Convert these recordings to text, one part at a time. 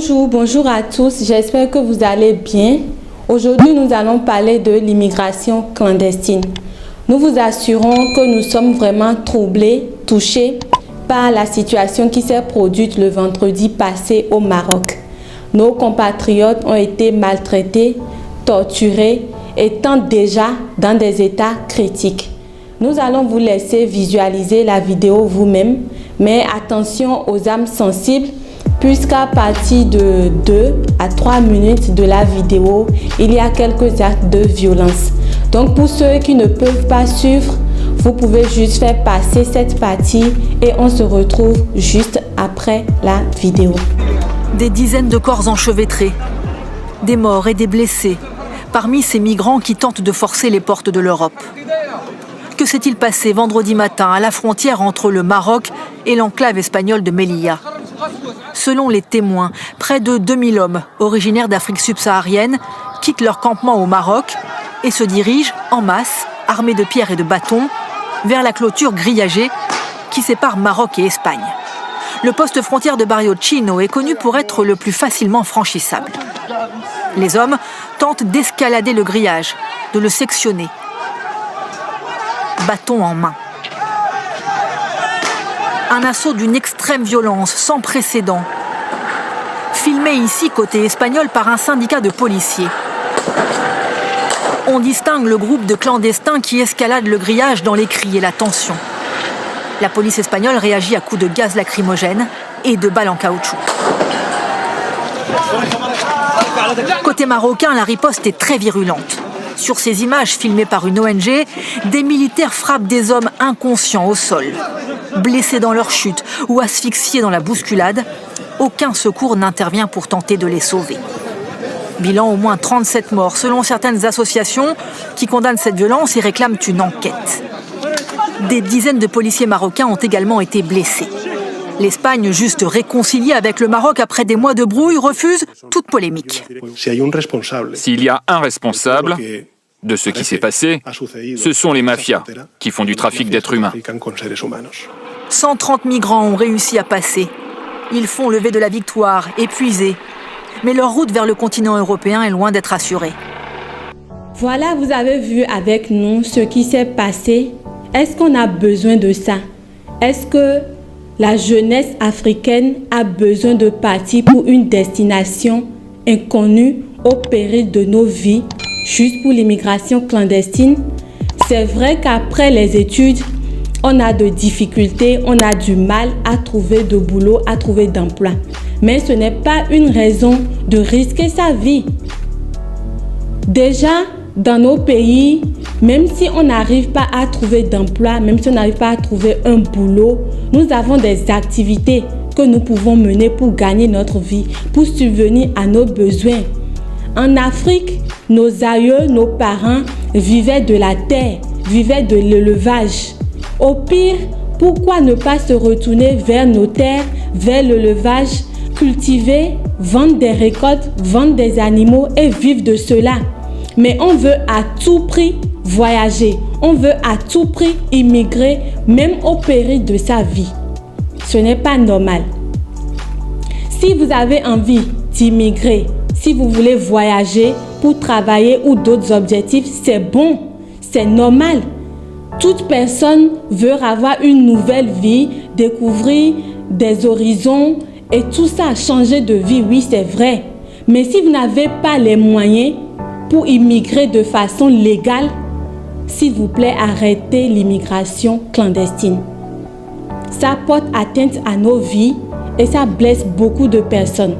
Bonjour à tous, j'espère que vous allez bien. Aujourd'hui, nous allons parler de l'immigration clandestine. Nous vous assurons que nous sommes vraiment troublés, touchés par la situation qui s'est produite le vendredi passé au Maroc. Nos compatriotes ont été maltraités, torturés, étant déjà dans des états critiques. Nous allons vous laisser visualiser la vidéo vous-même, mais attention aux âmes sensibles, puisqu'à partir de 2 à 3 minutes de la vidéo, il y a quelques actes de violence. Donc pour ceux qui ne peuvent pas suivre, vous pouvez juste faire passer cette partie et on se retrouve juste après la vidéo. Des dizaines de corps enchevêtrés, des morts et des blessés, parmi ces migrants qui tentent de forcer les portes de l'Europe. Que s'est-il passé vendredi matin à la frontière entre le Maroc et l'enclave espagnole de Melilla? Selon les témoins, près de 2000 hommes originaires d'Afrique subsaharienne quittent leur campement au Maroc et se dirigent en masse, armés de pierres et de bâtons, vers la clôture grillagée qui sépare Maroc et Espagne. Le poste frontière de Barrio Chino est connu pour être le plus facilement franchissable. Les hommes tentent d'escalader le grillage, de le sectionner, bâton en main. Un assaut d'une extrême violence sans précédent, filmé ici côté espagnol par un syndicat de policiers. On distingue le groupe de clandestins qui escaladent le grillage dans les cris et la tension. La police espagnole réagit à coups de gaz lacrymogène et de balles en caoutchouc. Côté marocain, la riposte est très virulente. Sur ces images filmées par une ONG, des militaires frappent des hommes inconscients au sol. Blessés dans leur chute ou asphyxiés dans la bousculade, aucun secours n'intervient pour tenter de les sauver. Bilan au moins 37 morts selon certaines associations qui condamnent cette violence et réclament une enquête. Des dizaines de policiers marocains ont également été blessés. L'Espagne, juste réconciliée avec le Maroc après des mois de brouille, refuse toute polémique. S'il y a un responsable de ce qui s'est passé, ce sont les mafias qui font du trafic d'êtres humains. 130 migrants ont réussi à passer. Ils font lever de la victoire, épuisés. Mais leur route vers le continent européen est loin d'être assurée. Voilà, vous avez vu avec nous ce qui s'est passé. Est-ce qu'on a besoin de ça? Est-ce que la jeunesse africaine a besoin de partir pour une destination inconnue au péril de nos vies, juste pour l'immigration clandestine? C'est vrai qu'après les études, on a de difficultés, on a du mal à trouver de boulot, à trouver d'emploi. Mais ce n'est pas une raison de risquer sa vie. Déjà, dans nos pays, même si on n'arrive pas à trouver d'emploi, même si on n'arrive pas à trouver un boulot, nous avons des activités que nous pouvons mener pour gagner notre vie, pour subvenir à nos besoins. En Afrique, nos aïeux, nos parents vivaient de la terre, vivaient de l'élevage. Au pire, pourquoi ne pas se retourner vers nos terres, vers l'élevage, cultiver, vendre des récoltes, vendre des animaux et vivre de cela? Mais on veut à tout prix voyager, on veut à tout prix immigrer, même au péril de sa vie. Ce n'est pas normal. Si vous avez envie d'immigrer, si vous voulez voyager pour travailler ou d'autres objectifs, c'est bon, c'est normal. Toute personne veut avoir une nouvelle vie, découvrir des horizons et tout ça, changer de vie, oui, c'est vrai. Mais si vous n'avez pas les moyens pour immigrer de façon légale, s'il vous plaît, arrêtez l'immigration clandestine. Ça porte atteinte à nos vies et ça blesse beaucoup de personnes.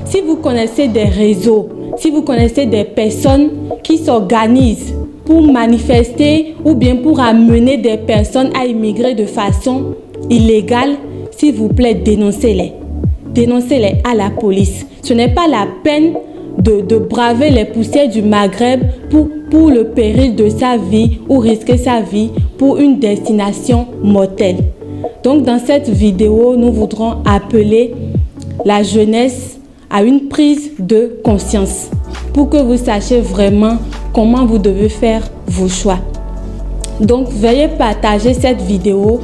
Si vous connaissez des réseaux, si vous connaissez des personnes qui s'organisent pour manifester ou bien pour amener des personnes à immigrer de façon illégale, s'il vous plaît, dénoncez-les. Dénoncez-les à la police. Ce n'est pas la peine de braver les poussières du Maghreb pour le péril de sa vie ou risquer sa vie pour une destination mortelle. Donc dans cette vidéo, nous voudrons appeler la jeunesse à une prise de conscience pour que vous sachiez vraiment comment vous devez faire vos choix. Donc veuillez partager cette vidéo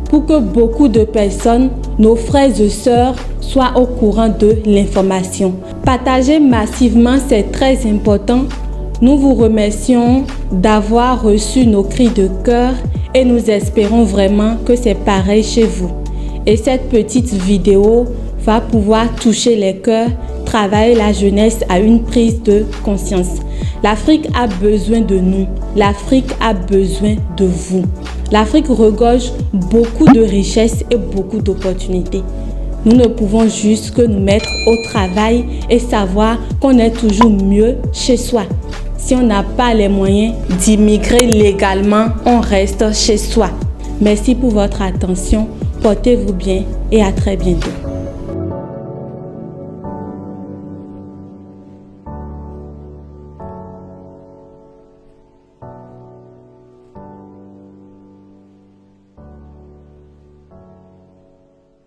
pour que beaucoup de personnes, nos frères et sœurs, soient au courant de l'information. Partagez massivement, c'est très important. Nous vous remercions d'avoir reçu nos cris de cœur et nous espérons vraiment que c'est pareil chez vous. Et cette petite vidéo va pouvoir toucher les cœurs, travailler la jeunesse à une prise de conscience. L'Afrique a besoin de nous. L'Afrique a besoin de vous. L'Afrique regorge beaucoup de richesses et beaucoup d'opportunités. Nous ne pouvons juste que nous mettre au travail et savoir qu'on est toujours mieux chez soi. Si on n'a pas les moyens d'immigrer légalement, on reste chez soi. Merci pour votre attention. Portez-vous bien et à très bientôt.